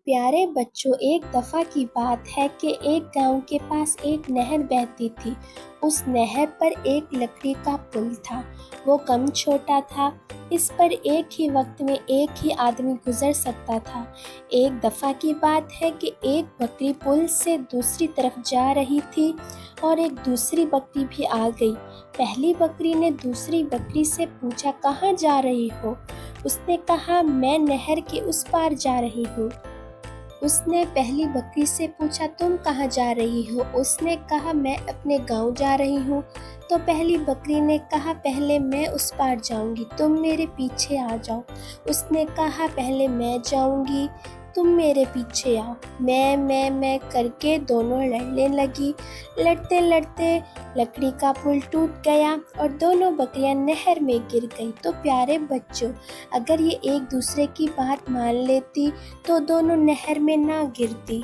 پیارے بچوں، ایک دفعہ کی بات ہے کہ ایک گاؤں کے پاس ایک نہر بہتی تھی۔ اس نہر پر ایک لکڑی کا پل تھا۔ وہ کم چھوٹا تھا۔ اس پر ایک ہی وقت میں ایک ہی آدمی گزر سکتا تھا۔ ایک دفعہ کی بات ہے کہ ایک بکری پل سے دوسری طرف جا رہی تھی اور ایک دوسری بکری بھی آ گئی۔ پہلی بکری نے دوسری بکری سے پوچھا، کہاں جا رہی ہو؟ اس نے کہا، میں نہر کے اس پار جا رہی ہوں۔ اس نے پہلی بکری سے پوچھا، تم کہاں جا رہی ہو؟ اس نے کہا، میں اپنے گاؤں جا رہی ہوں۔ تو پہلی بکری نے کہا، پہلے میں اس پار جاؤں گی، تم میرے پیچھے آ جاؤ۔ اس نے کہا، پہلے میں جاؤں گی، تم میرے پیچھے آؤ۔ میں کر کے دونوں لڑنے لگی۔ لڑتے لڑتے لکڑی کا پل ٹوٹ گیا اور دونوں بکریاں نہر میں گر گئی۔ تو پیارے بچوں، اگر یہ ایک دوسرے کی بات مان لیتی تو دونوں نہر میں نہ گرتی۔